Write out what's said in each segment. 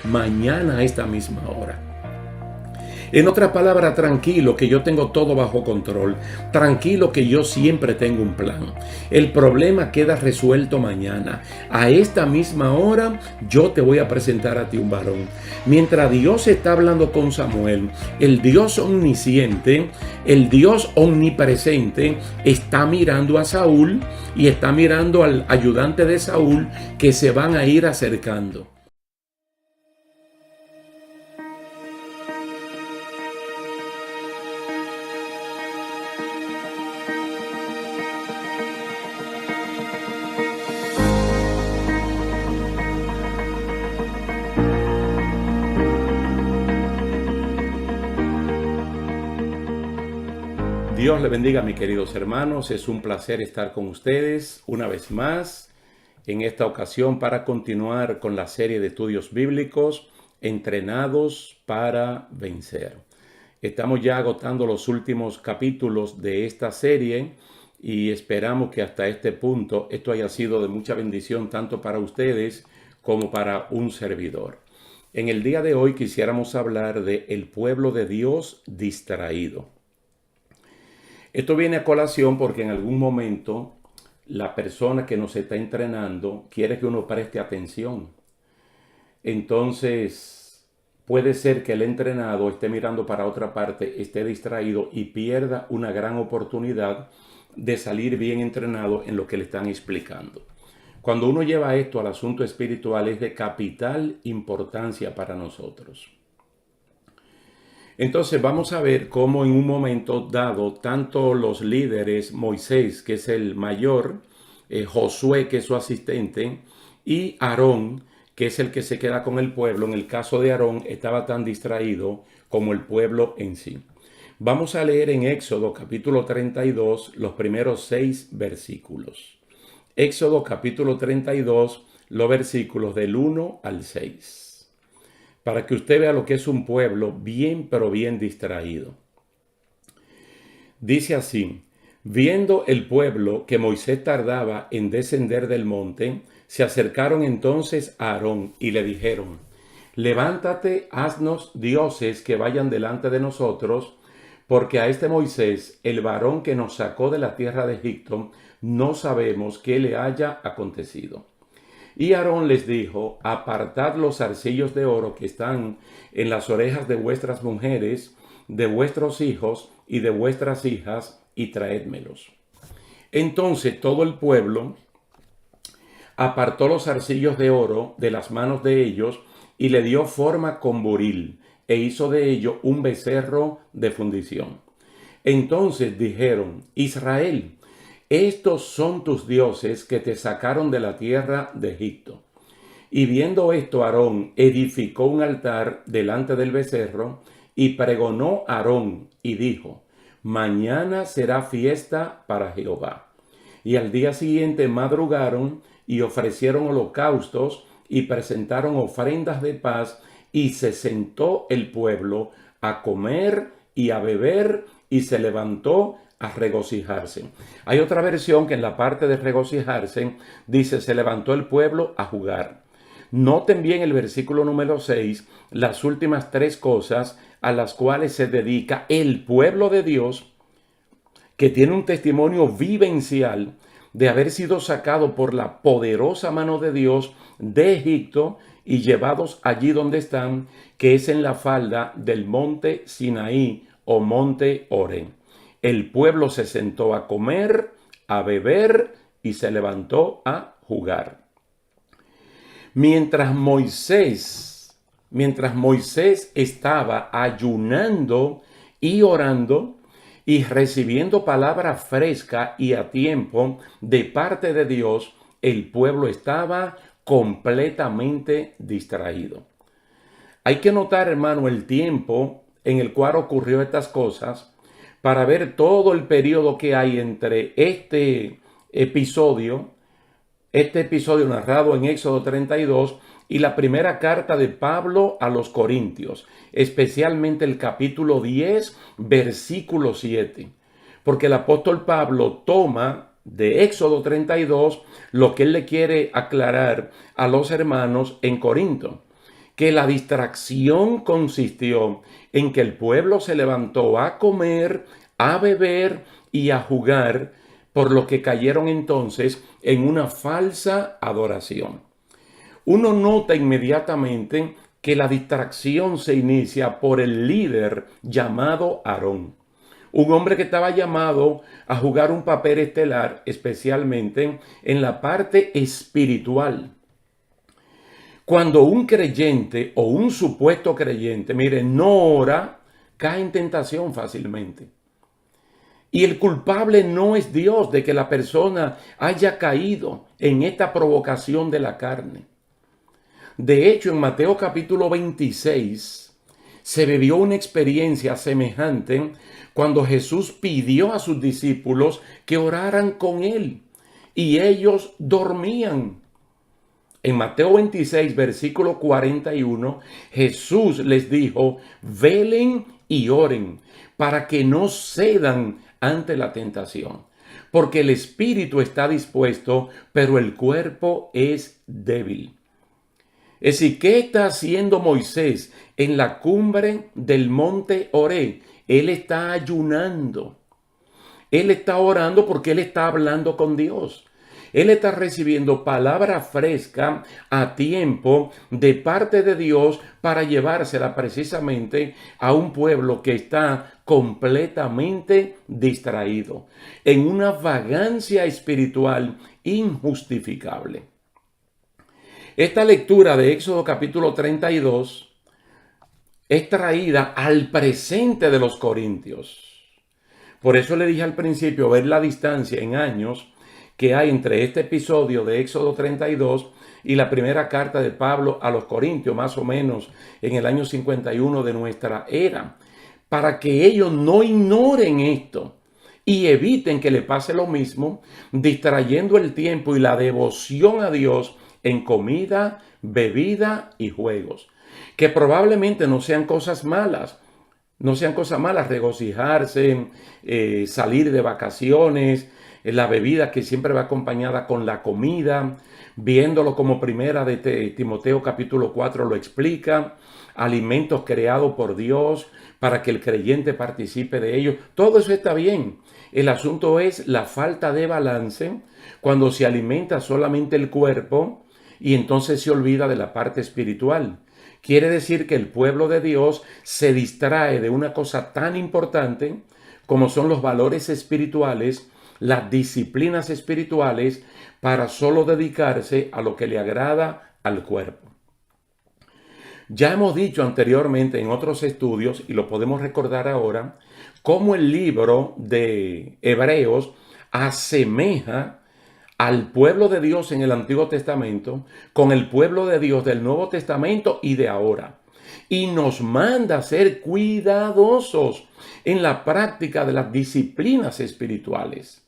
mañana a esta misma hora. En otras palabras, tranquilo que yo tengo todo bajo control. Tranquilo que yo siempre tengo un plan. El problema queda resuelto mañana. A esta misma hora yo te voy a presentar a ti un varón. Mientras Dios está hablando con Samuel, el Dios omnisciente, el Dios omnipresente, está mirando a Saúl y está mirando al ayudante de Saúl que se van a ir acercando. Dios le bendiga, mis queridos hermanos. Es un placer estar con ustedes una vez más en esta ocasión para continuar con la serie de estudios bíblicos Entrenados para Vencer. Estamos ya agotando los últimos capítulos de esta serie y esperamos que hasta este punto esto haya sido de mucha bendición tanto para ustedes como para un servidor. En el día de hoy quisiéramos hablar de el pueblo de Dios distraído. Esto viene a colación porque en algún momento la persona que nos está entrenando quiere que uno preste atención. Entonces puede ser que el entrenado esté mirando para otra parte, esté distraído y pierda una gran oportunidad de salir bien entrenado en lo que le están explicando. Cuando uno lleva esto al asunto espiritual es de capital importancia para nosotros. Entonces vamos a ver cómo en un momento dado, tanto los líderes, Moisés, que es el mayor, Josué, que es su asistente, y Aarón, que es el que se queda con el pueblo. En el caso de Aarón, estaba tan distraído como el pueblo en sí. Vamos a leer en Éxodo capítulo 32 los primeros 6 versículos. Éxodo capítulo 32, los versículos del 1 al 6. Para que usted vea lo que es un pueblo bien, pero bien distraído. Dice así: viendo el pueblo que Moisés tardaba en descender del monte, se acercaron entonces a Aarón y le dijeron: levántate, haznos dioses que vayan delante de nosotros, porque a este Moisés, el varón que nos sacó de la tierra de Egipto, no sabemos qué le haya acontecido. Y Aarón les dijo: apartad los zarcillos de oro que están en las orejas de vuestras mujeres, de vuestros hijos y de vuestras hijas, y traédmelos. Entonces todo el pueblo apartó los zarcillos de oro de las manos de ellos y le dio forma con buril, e hizo de ello un becerro de fundición. Entonces dijeron: Israel, estos son tus dioses que te sacaron de la tierra de Egipto. Y viendo esto, Aarón edificó un altar delante del becerro y pregonó a Aarón y dijo: mañana será fiesta para Jehová. Y al día siguiente madrugaron y ofrecieron holocaustos y presentaron ofrendas de paz, y se sentó el pueblo a comer y a beber, y se levantó a regocijarse. Hay otra versión que en la parte de regocijarse dice: se levantó el pueblo a jugar. Noten bien el versículo número 6, las últimas 3 cosas a las cuales se dedica el pueblo de Dios, que tiene un testimonio vivencial de haber sido sacado por la poderosa mano de Dios de Egipto y llevados allí donde están, que es en la falda del monte Sinaí o monte Orén. El pueblo se sentó a comer, a beber y se levantó a jugar. Mientras Moisés estaba ayunando y orando y recibiendo palabra fresca y a tiempo de parte de Dios, el pueblo estaba completamente distraído. Hay que notar, hermano, el tiempo en el cual ocurrió estas cosas para ver todo el periodo que hay entre este episodio narrado en Éxodo 32 y la primera carta de Pablo a los Corintios, especialmente el capítulo 10, versículo 7. Porque el apóstol Pablo toma de Éxodo 32 lo que él le quiere aclarar a los hermanos en Corinto, que la distracción consistió en que el pueblo se levantó a comer, a beber y a jugar, por lo que cayeron entonces en una falsa adoración. Uno nota inmediatamente que la distracción se inicia por el líder llamado Aarón. Un hombre que estaba llamado a jugar un papel estelar, especialmente en la parte espiritual. Cuando un creyente o un supuesto creyente, mire, no ora, cae en tentación fácilmente. Y el culpable no es Dios de que la persona haya caído en esta provocación de la carne. De hecho, en Mateo capítulo 26 se vivió una experiencia semejante cuando Jesús pidió a sus discípulos que oraran con él y ellos dormían. En Mateo 26, versículo 41, Jesús les dijo: velen y oren para que no cedan ante la tentación, porque el espíritu está dispuesto, pero el cuerpo es débil. Es decir, ¿qué está haciendo Moisés en la cumbre del monte Oré? Él está ayunando. Él está orando porque él está hablando con Dios. Él está recibiendo palabra fresca a tiempo de parte de Dios para llevársela precisamente a un pueblo que está completamente distraído, en una vagancia espiritual injustificable. Esta lectura de Éxodo capítulo 32 es traída al presente de los corintios. Por eso le dije al principio, ver la distancia en años que hay entre este episodio de Éxodo 32 y la primera carta de Pablo a los Corintios, más o menos en el año 51 de nuestra era, para que ellos no ignoren esto y eviten que le pase lo mismo, distrayendo el tiempo y la devoción a Dios en comida, bebida y juegos, que probablemente no sean cosas malas. No sean cosas malas regocijarse, salir de vacaciones, la bebida que siempre va acompañada con la comida, viéndolo como primera de Timoteo capítulo 4 lo explica, alimentos creados por Dios para que el creyente participe de ellos. Todo eso está bien. El asunto es la falta de balance cuando se alimenta solamente el cuerpo y entonces se olvida de la parte espiritual. Quiere decir que el pueblo de Dios se distrae de una cosa tan importante como son los valores espirituales, las disciplinas espirituales, para solo dedicarse a lo que le agrada al cuerpo. Ya hemos dicho anteriormente en otros estudios, y lo podemos recordar ahora, cómo el libro de Hebreos asemeja al pueblo de Dios en el Antiguo Testamento con el pueblo de Dios del Nuevo Testamento y de ahora. Y nos manda a ser cuidadosos en la práctica de las disciplinas espirituales.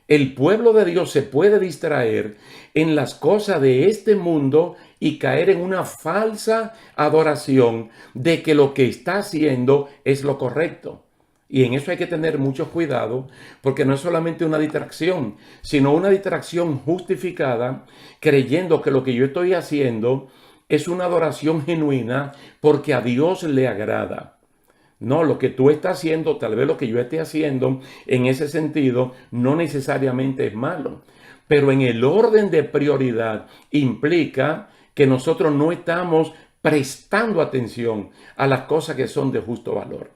El pueblo de Dios se puede distraer en las cosas de este mundo y caer en una falsa adoración de que lo que está haciendo es lo correcto. Y en eso hay que tener mucho cuidado, porque no es solamente una distracción, sino una distracción justificada, creyendo que lo que yo estoy haciendo es una adoración genuina porque a Dios le agrada. No, lo que tú estás haciendo, tal vez lo que yo esté haciendo en ese sentido, no necesariamente es malo. Pero en el orden de prioridad implica que nosotros no estamos prestando atención a las cosas que son de justo valor.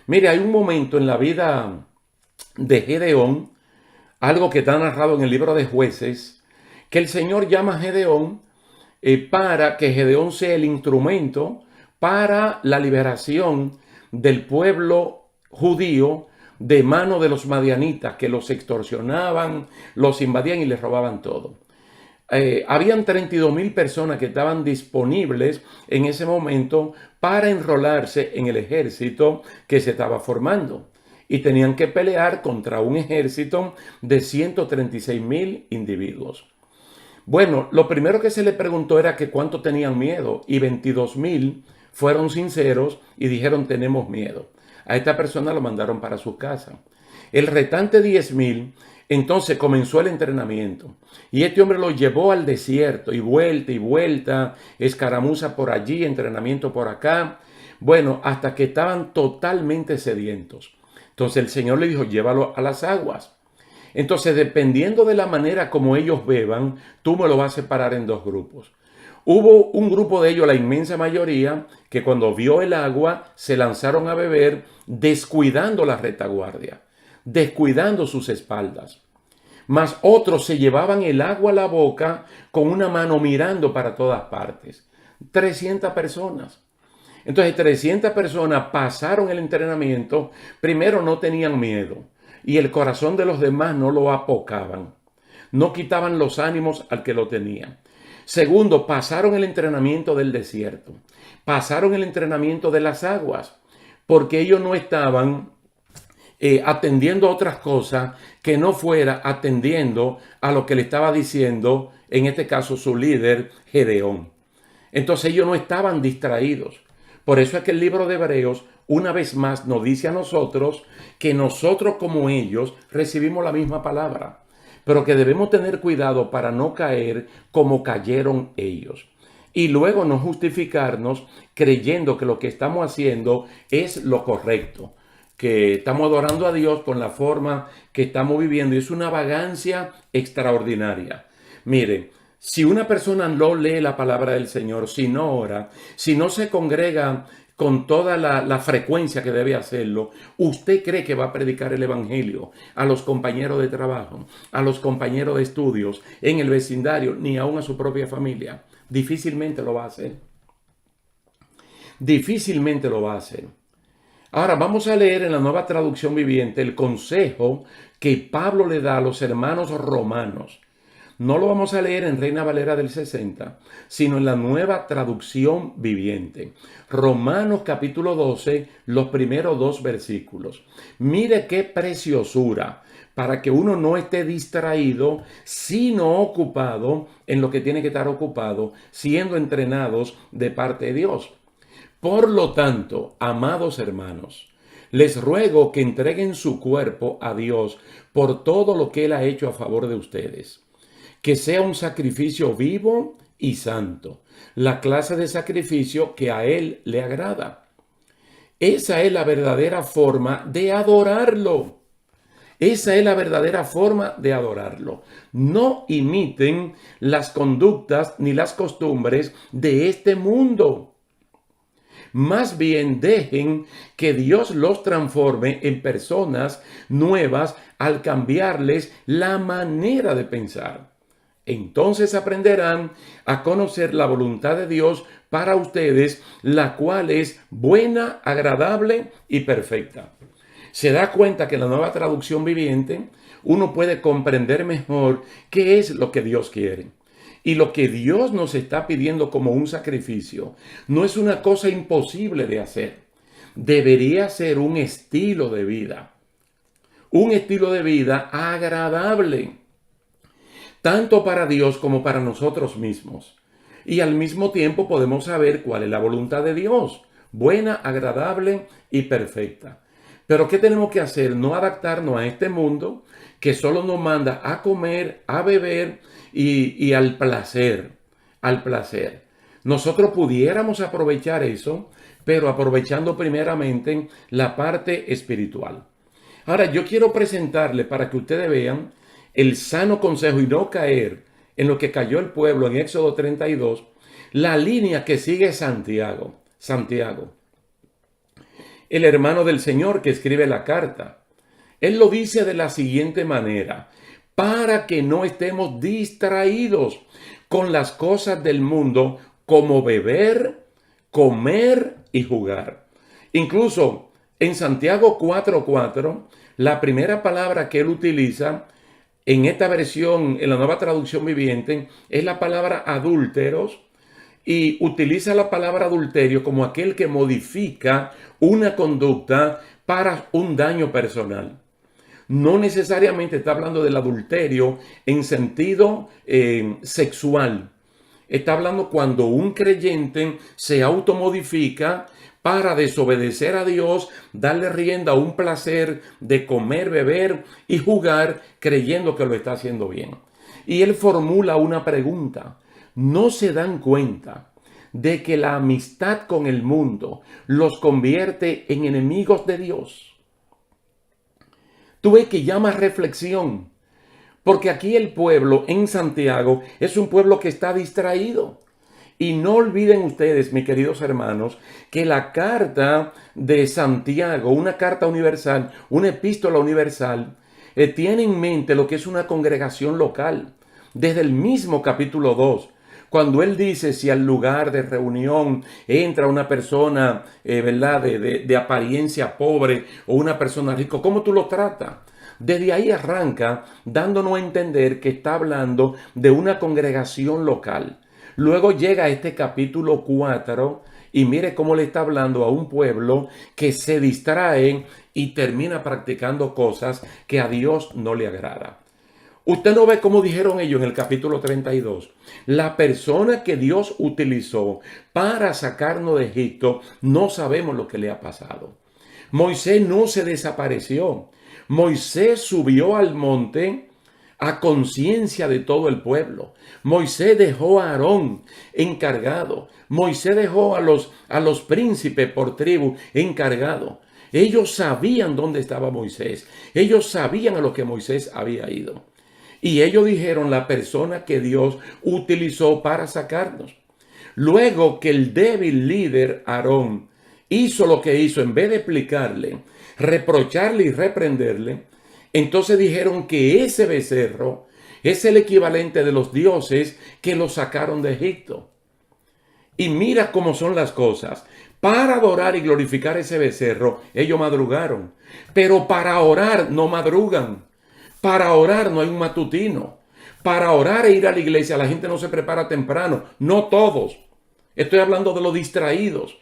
Mire, hay un momento en la vida de Gedeón, algo que está narrado en el libro de Jueces, que el Señor llama a Gedeón para que Gedeón sea el instrumento para la liberación del pueblo judío de mano de los madianitas, que los extorsionaban, los invadían y les robaban todo. Habían 32,000 personas que estaban disponibles en ese momento para enrolarse en el ejército que se estaba formando. Y tenían que pelear contra un ejército de 136,000 individuos. Bueno, lo primero que se le preguntó era que cuánto tenían miedo, y 22,000 fueron sinceros y dijeron: tenemos miedo. A esta persona lo mandaron para su casa. El restante 10,000 Entonces comenzó el entrenamiento. Y este hombre lo llevó al desierto y vuelta, escaramuza por allí, entrenamiento por acá. Bueno, hasta que estaban totalmente sedientos. Entonces el Señor le dijo, llévalo a las aguas. Entonces, dependiendo de la manera como ellos beban, tú me lo vas a separar en dos grupos. Hubo un grupo de ellos, la inmensa mayoría, que cuando vio el agua se lanzaron a beber descuidando la retaguardia, descuidando sus espaldas. Mas otros se llevaban el agua a la boca con una mano mirando para todas partes. 300 personas. Entonces 300 personas pasaron el entrenamiento. Primero, no tenían miedo y el corazón de los demás no lo apocaban. No quitaban los ánimos al que lo tenía. Segundo, pasaron el entrenamiento del desierto. Pasaron el entrenamiento de las aguas, porque ellos no estaban atendiendo a otras cosas que no fuera atendiendo a lo que le estaba diciendo, en este caso su líder, Gedeón. Entonces ellos no estaban distraídos. Por eso es que el libro de Hebreos una vez más nos dice a nosotros que nosotros como ellos recibimos la misma palabra, pero que debemos tener cuidado para no caer como cayeron ellos. Y luego no justificarnos creyendo que lo que estamos haciendo es lo correcto, que estamos adorando a Dios con la forma que estamos viviendo. Y es una vagancia extraordinaria. Mire, si una persona no lee la palabra del Señor, si no ora, si no se congrega con toda la frecuencia que debe hacerlo, ¿usted cree que va a predicar el evangelio a los compañeros de trabajo, a los compañeros de estudios, en el vecindario, ni aún a su propia familia? Difícilmente lo va a hacer. Difícilmente lo va a hacer. Ahora vamos a leer en la Nueva Traducción Viviente el consejo que Pablo le da a los hermanos romanos. No lo vamos a leer en Reina Valera del 60, sino en la Nueva Traducción Viviente. Romanos capítulo 12, los primeros 2 versículos. Mire qué preciosura, para que uno no esté distraído, sino ocupado en lo que tiene que estar ocupado, siendo entrenados de parte de Dios. Por lo tanto, amados hermanos, les ruego que entreguen su cuerpo a Dios por todo lo que Él ha hecho a favor de ustedes. Que sea un sacrificio vivo y santo, la clase de sacrificio que a Él le agrada. Esa es la verdadera forma de adorarlo. Esa es la verdadera forma de adorarlo. No imiten las conductas ni las costumbres de este mundo. Más bien dejen que Dios los transforme en personas nuevas al cambiarles la manera de pensar. Entonces aprenderán a conocer la voluntad de Dios para ustedes, la cual es buena, agradable y perfecta. Se da cuenta que en la Nueva Traducción Viviente uno puede comprender mejor qué es lo que Dios quiere. Y lo que Dios nos está pidiendo como un sacrificio no es una cosa imposible de hacer. Debería ser un estilo de vida. Un estilo de vida agradable, tanto para Dios como para nosotros mismos. Y al mismo tiempo podemos saber cuál es la voluntad de Dios, buena, agradable y perfecta. Pero ¿qué tenemos que hacer? No adaptarnos a este mundo que solo nos manda a comer, a beber y al placer, al placer. Nosotros pudiéramos aprovechar eso, pero aprovechando primeramente la parte espiritual. Ahora, yo quiero presentarle para que ustedes vean el sano consejo y no caer en lo que cayó el pueblo en Éxodo 32, la línea que sigue Santiago. Santiago, el hermano del Señor que escribe la carta. Él lo dice de la siguiente manera: para que no estemos distraídos con las cosas del mundo como beber, comer y jugar. Incluso en Santiago 4:4, la primera palabra que él utiliza en esta versión, en la Nueva Traducción Viviente, es la palabra adúlteros, y utiliza la palabra adulterio como aquel que modifica una conducta para un daño personal. No necesariamente está hablando del adulterio en sentido sexual. Está hablando cuando un creyente se automodifica para desobedecer a Dios, darle rienda a un placer de comer, beber y jugar creyendo que lo está haciendo bien. Y él formula una pregunta. ¿No se dan cuenta de que la amistad con el mundo los convierte en enemigos de Dios? Tú ves que llama reflexión, porque aquí el pueblo en Santiago es un pueblo que está distraído. Y no olviden ustedes, mis queridos hermanos, que la carta de Santiago, una carta universal, una epístola universal, tiene en mente lo que es una congregación local. Desde el mismo capítulo 2, cuando él dice si al lugar de reunión entra una persona, ¿verdad?, de apariencia pobre o una persona rica, ¿cómo tú lo tratas? Desde ahí arranca dándonos a entender que está hablando de una congregación local. Luego llega a este capítulo 4 y mire cómo le está hablando a un pueblo que se distrae y termina practicando cosas que a Dios no le agrada. Usted no ve cómo dijeron ellos en el capítulo 32. La persona que Dios utilizó para sacarnos de Egipto, no sabemos lo que le ha pasado. Moisés no se desapareció. Moisés subió al monte a conciencia de todo el pueblo. Moisés dejó a Aarón encargado. Moisés dejó a los príncipes por tribu encargado. Ellos sabían dónde estaba Moisés. Ellos sabían a lo que Moisés había ido. Y ellos dijeron la persona que Dios utilizó para sacarnos. Luego que el débil líder Aarón hizo lo que hizo, en vez de explicarle, reprocharle y reprenderle, entonces dijeron que ese becerro es el equivalente de los dioses que los sacaron de Egipto. Y mira cómo son las cosas. Para adorar y glorificar ese becerro, ellos madrugaron. Pero para orar no madrugan. Para orar no hay un matutino. Para orar e ir a la iglesia la gente no se prepara temprano. No todos. Estoy hablando de los distraídos.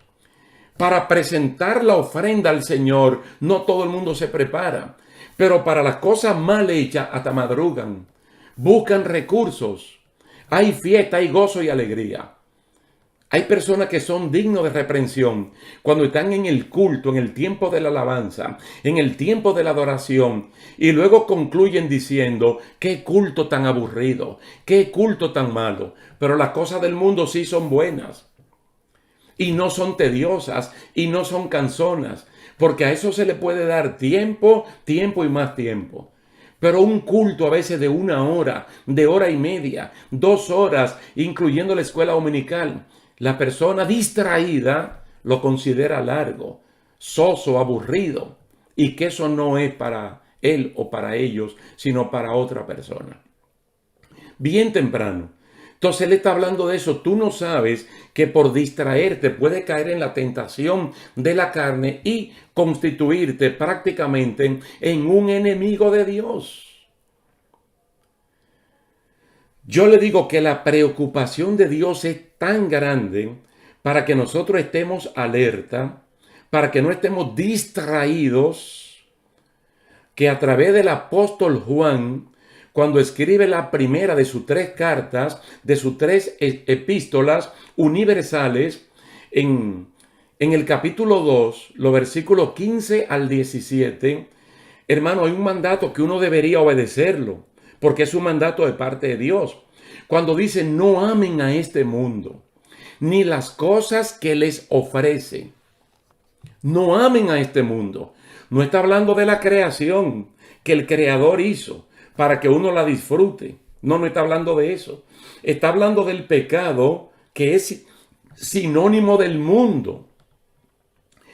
Para presentar la ofrenda al Señor no todo el mundo se prepara. Pero para las cosas mal hechas hasta madrugan. Buscan recursos. Hay fiesta, hay gozo y alegría. Hay personas que son dignos de reprensión cuando están en el culto, en el tiempo de la alabanza, en el tiempo de la adoración, y luego concluyen diciendo, qué culto tan aburrido, qué culto tan malo. Pero las cosas del mundo sí son buenas, y no son tediosas, y no son cansonas, porque a eso se le puede dar tiempo, tiempo y más tiempo. Pero un culto a veces de 1 hora, de 1 hora y media, 2 horas, incluyendo la escuela dominical, la persona distraída lo considera largo, soso, aburrido, y que eso no es para él o para ellos, sino para otra persona. Bien temprano. Entonces él está hablando de eso. Tú no sabes que por distraerte puedes caer en la tentación de la carne y constituirte prácticamente en un enemigo de Dios. Yo le digo que la preocupación de Dios es tan grande para que nosotros estemos alerta, para que no estemos distraídos, que a través del apóstol Juan, cuando escribe la primera de sus 3 cartas, de sus 3 epístolas universales, en el capítulo 2, los versículos 15 al 17, hermano, hay un mandato que uno debería obedecerlo, porque es un mandato de parte de Dios. Cuando dice, no amen a este mundo, ni las cosas que les ofrece. No amen a este mundo. No está hablando de la creación que el Creador hizo para que uno la disfrute. No está hablando de eso. Está hablando del pecado que es sinónimo del mundo.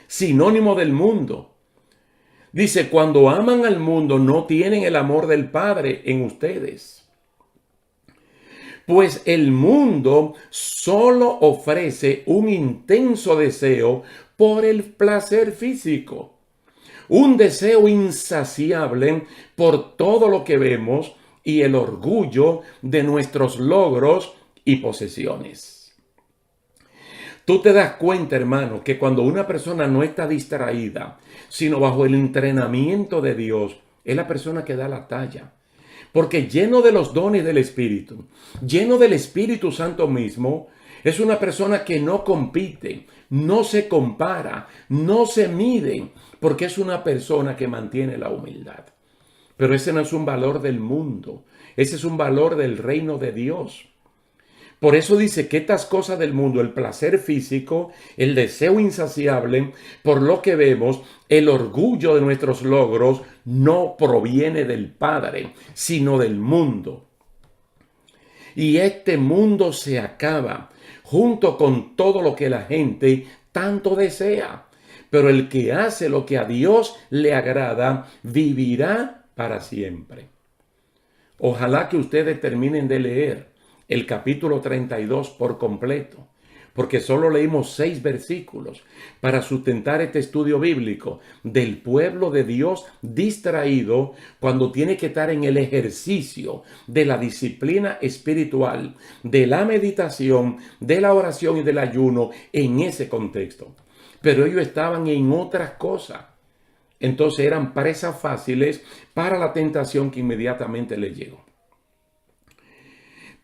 Sinónimo del mundo. Dice, cuando aman al mundo no tienen el amor del Padre en ustedes. Pues el mundo solo ofrece un intenso deseo por el placer físico. Un deseo insaciable por todo lo que vemos y el orgullo de nuestros logros y posesiones. Tú te das cuenta, hermano, que cuando una persona no está distraída, sino bajo el entrenamiento de Dios, es la persona que da la talla. Porque lleno de los dones del Espíritu, lleno del Espíritu Santo mismo, Es una persona que no compite, no se compara, no se mide, porque es una persona que mantiene la humildad. Pero ese no es un valor del mundo, ese es un valor del reino de Dios. Por eso dice que estas cosas del mundo, el placer físico, el deseo insaciable por lo que vemos, el orgullo de nuestros logros, no proviene del Padre, sino del mundo. Y este mundo se acaba junto con todo lo que la gente tanto desea. Pero el que hace lo que a Dios le agrada, vivirá para siempre. Ojalá que ustedes terminen de leer el capítulo 32 por completo, porque solo leímos 6 versículos para sustentar este estudio bíblico del pueblo de Dios distraído cuando tiene que estar en el ejercicio de la disciplina espiritual, de la meditación, de la oración y del ayuno en ese contexto. Pero ellos estaban en otras cosas. Entonces eran presas fáciles para la tentación que inmediatamente les llegó.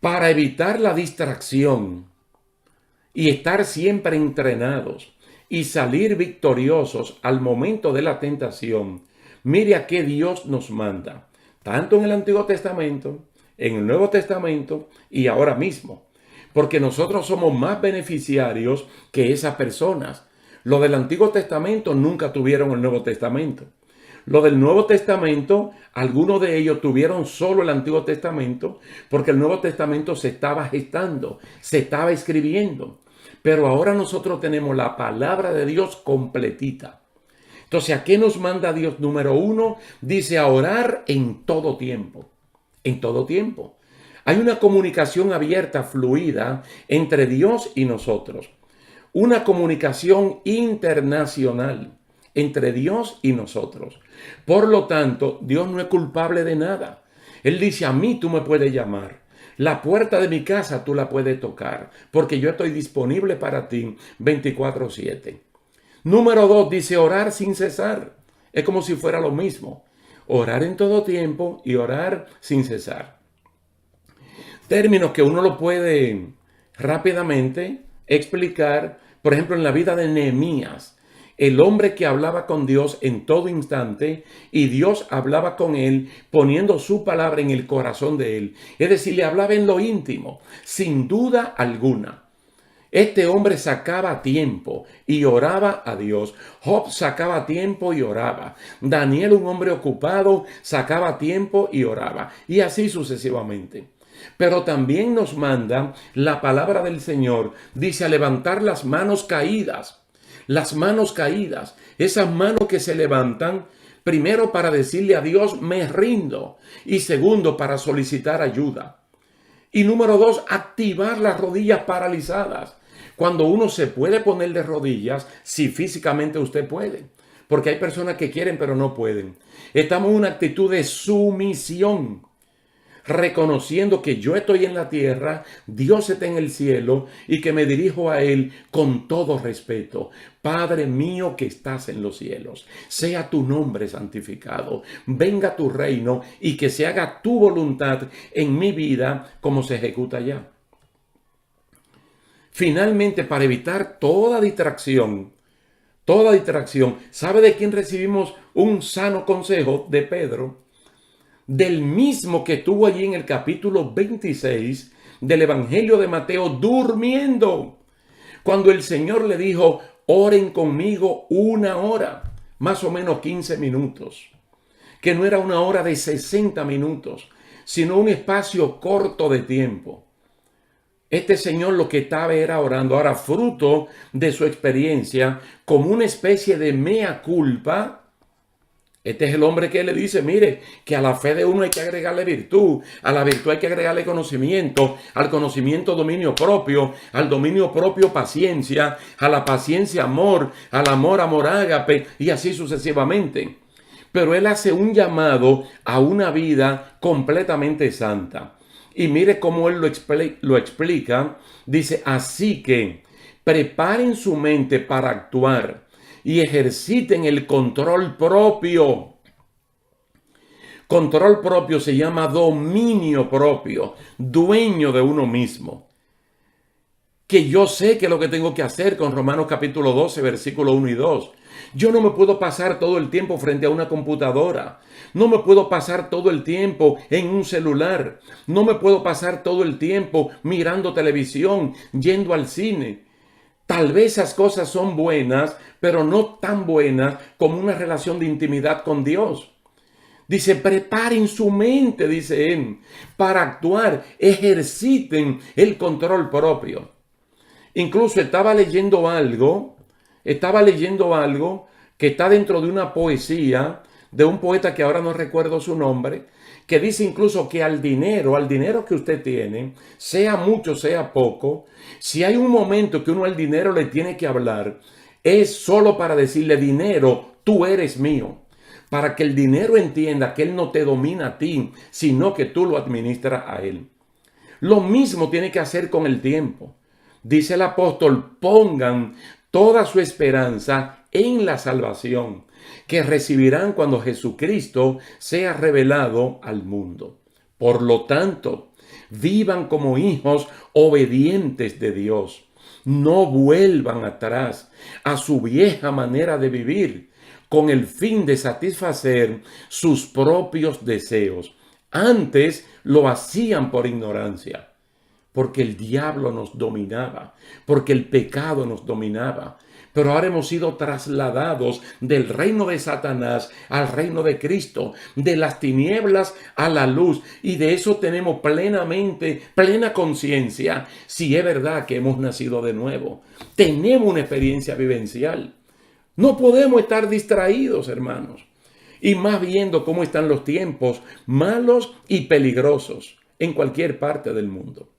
Para evitar la distracción y estar siempre entrenados y salir victoriosos al momento de la tentación, mire a qué Dios nos manda, tanto en el Antiguo Testamento, en el Nuevo Testamento y ahora mismo, porque nosotros somos más beneficiarios que esas personas. Los del Antiguo Testamento nunca tuvieron el Nuevo Testamento. Lo del Nuevo Testamento, algunos de ellos tuvieron solo el Antiguo Testamento porque el Nuevo Testamento se estaba gestando, se estaba escribiendo. Pero ahora nosotros tenemos la palabra de Dios completita. Entonces, ¿a qué nos manda Dios? Número 1, dice a orar en todo tiempo. En todo tiempo. Hay una comunicación abierta, fluida, entre Dios y nosotros. Una comunicación internacional entre Dios y nosotros. Por lo tanto, Dios no es culpable de nada. Él dice, a mí tú me puedes llamar. La puerta de mi casa tú la puedes tocar, porque yo estoy disponible para ti 24/7. Número 2, dice orar sin cesar. Es como si fuera lo mismo. Orar en todo tiempo y orar sin cesar. Términos que uno lo puede rápidamente explicar. Por ejemplo, en la vida de Nehemías, el hombre que hablaba con Dios en todo instante y Dios hablaba con él poniendo su palabra en el corazón de él. Es decir, le hablaba en lo íntimo, sin duda alguna. Este hombre sacaba tiempo y oraba a Dios. Job sacaba tiempo y oraba. Daniel, un hombre ocupado, sacaba tiempo y oraba. Y así sucesivamente. Pero también nos manda la palabra del Señor. Dice a levantar las manos caídas. Las manos caídas. Esas manos que se levantan. Primero para decirle a Dios me rindo. Y segundo para solicitar ayuda. Y número 2, activar las rodillas paralizadas. Cuando uno se puede poner de rodillas, si físicamente usted puede. Porque hay personas que quieren pero no pueden. Estamos en una actitud de sumisión. Reconociendo que yo estoy en la tierra, Dios está en el cielo y que me dirijo a Él con todo respeto. Padre mío que estás en los cielos, sea tu nombre santificado, venga tu reino y que se haga tu voluntad en mi vida como se ejecuta allá. Finalmente, para evitar toda distracción, ¿sabe de quién recibimos un sano consejo? De Pedro. Del mismo que estuvo allí en el capítulo 26 del Evangelio de Mateo durmiendo. Cuando el Señor le dijo, oren conmigo 1 hora, más o menos 15 minutos. Que no era 1 hora de 60 minutos, sino un espacio corto de tiempo. Este señor lo que estaba era orando. Ahora, fruto de su experiencia, como una especie de mea culpa, este es el hombre que le dice, mire, que a la fe de uno hay que agregarle virtud, a la virtud hay que agregarle conocimiento, al conocimiento dominio propio, al dominio propio paciencia, a la paciencia amor, al amor ágape y así sucesivamente. Pero él hace un llamado a una vida completamente santa. Y mire cómo él lo explica. Dice, así que preparen su mente para actuar y ejerciten el control propio. Control propio se llama dominio propio, dueño de uno mismo. que yo sé que es lo que tengo que hacer con Romanos capítulo 12, versículo 1 y 2. Yo no me puedo pasar todo el tiempo frente a una computadora. No me puedo pasar todo el tiempo en un celular. No me puedo pasar todo el tiempo mirando televisión, yendo al cine. Tal vez esas cosas son buenas, pero no tan buenas como una relación de intimidad con Dios. Dice, preparen su mente, dice él, para actuar, ejerciten el control propio. Incluso estaba leyendo algo que está dentro de una poesía de un poeta que ahora no recuerdo su nombre, que dice incluso que al dinero que usted tiene, sea mucho, sea poco, si hay un momento que uno al dinero le tiene que hablar, es solo para decirle, dinero, tú eres mío. Para que el dinero entienda que él no te domina a ti, sino que tú lo administras a él. Lo mismo tiene que hacer con el tiempo. Dice el apóstol, pongan toda su esperanza en la salvación que recibirán cuando Jesucristo sea revelado al mundo. Por lo tanto, vivan como hijos obedientes de Dios. No vuelvan atrás a su vieja manera de vivir con el fin de satisfacer sus propios deseos. Antes lo hacían por ignorancia, porque el diablo nos dominaba, porque el pecado nos dominaba. Pero ahora hemos sido trasladados del reino de Satanás al reino de Cristo, de las tinieblas a la luz. Y de eso tenemos plena conciencia, si es verdad que hemos nacido de nuevo. Tenemos una experiencia vivencial. No podemos estar distraídos, hermanos. Y más viendo cómo están los tiempos malos y peligrosos en cualquier parte del mundo.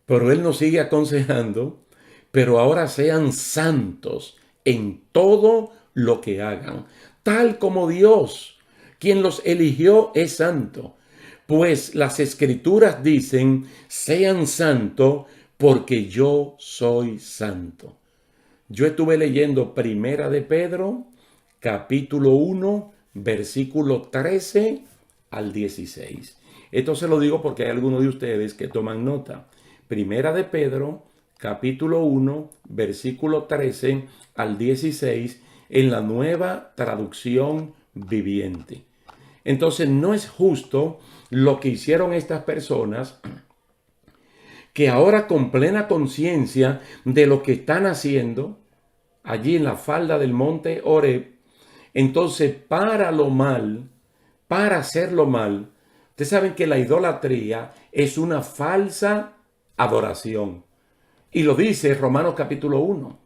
Pero Él nos sigue aconsejando, pero ahora sean santos en todo lo que hagan, tal como Dios, quien los eligió, es santo. Pues las Escrituras dicen, sean santos porque yo soy santo. Yo estuve leyendo Primera de Pedro, capítulo 1, versículo 13 al 16. Esto se lo digo porque hay algunos de ustedes que toman nota. Primera de Pedro, capítulo 1, versículo 13 al 16, en la Nueva Traducción Viviente. Entonces, no es justo lo que hicieron estas personas, que ahora con plena conciencia de lo que están haciendo, allí en la falda del monte Horeb, entonces para hacerlo mal, ustedes saben que la idolatría es una falsa adoración. Y lo dice Romanos capítulo 1.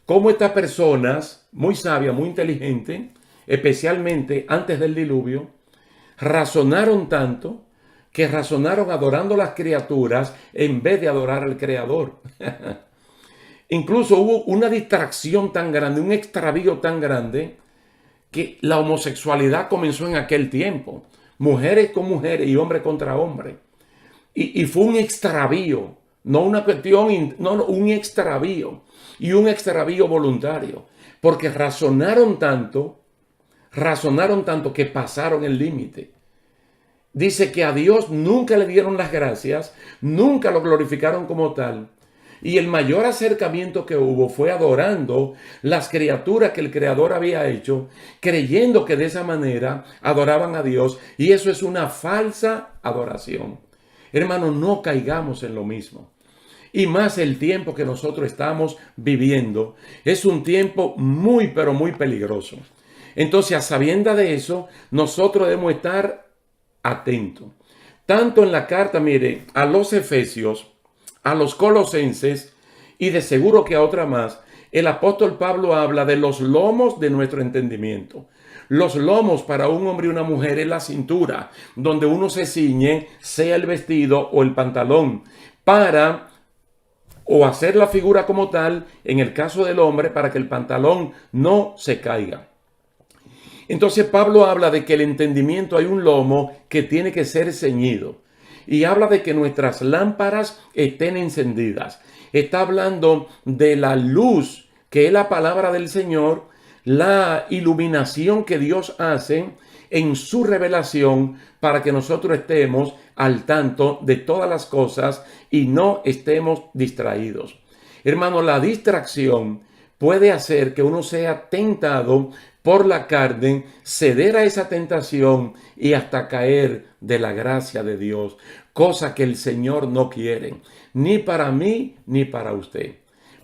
Cómo estas personas, muy sabias, muy inteligentes, especialmente antes del diluvio, razonaron tanto que razonaron adorando las criaturas en vez de adorar al Creador. Incluso hubo una distracción tan grande, un extravío tan grande, que la homosexualidad comenzó en aquel tiempo. Mujeres con mujeres y hombre contra hombre. Y fue un extravío, no una cuestión, no, un extravío. Y un extravío voluntario. Porque razonaron tanto que pasaron el límite. Dice que a Dios nunca le dieron las gracias, nunca lo glorificaron como tal. Y el mayor acercamiento que hubo fue adorando las criaturas que el Creador había hecho, creyendo que de esa manera adoraban a Dios. Y eso es una falsa adoración. Hermanos, no caigamos en lo mismo. Y más el tiempo que nosotros estamos viviendo es un tiempo muy, pero muy peligroso. Entonces, a sabiendas de eso, nosotros debemos estar atentos. Tanto en la carta, mire, a los Efesios, a los Colosenses y de seguro que a otra más, el apóstol Pablo habla de los lomos de nuestro entendimiento. Los lomos para un hombre y una mujer es la cintura, donde uno se ciñe, sea el vestido o el pantalón, para o hacer la figura como tal, en el caso del hombre, para que el pantalón no se caiga. Entonces Pablo habla de que el entendimiento hay un lomo que tiene que ser ceñido. Y habla de que nuestras lámparas estén encendidas. Está hablando de la luz, que es la palabra del Señor, la iluminación que Dios hace en su revelación para que nosotros estemos al tanto de todas las cosas y no estemos distraídos. Hermano, la distracción puede hacer que uno sea tentado por la carne, ceder a esa tentación y hasta caer de la gracia de Dios, cosa que el Señor no quiere, ni para mí ni para usted.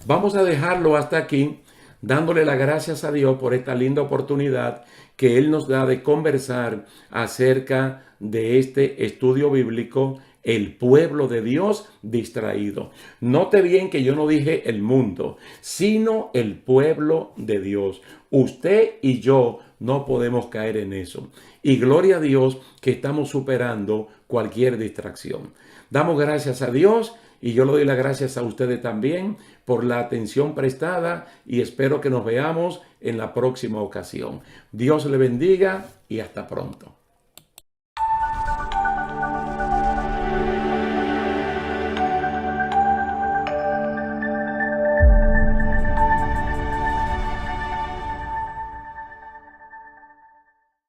Vamos a dejarlo hasta aquí, dándole las gracias a Dios por esta linda oportunidad que Él nos da de conversar acerca de este estudio bíblico, el pueblo de Dios distraído. Note bien que yo no dije el mundo, sino el pueblo de Dios. Usted y yo no podemos caer en eso. Y gloria a Dios que estamos superando cualquier distracción. Damos gracias a Dios y yo le doy las gracias a ustedes también por la atención prestada y espero que nos veamos en la próxima ocasión. Dios le bendiga y hasta pronto.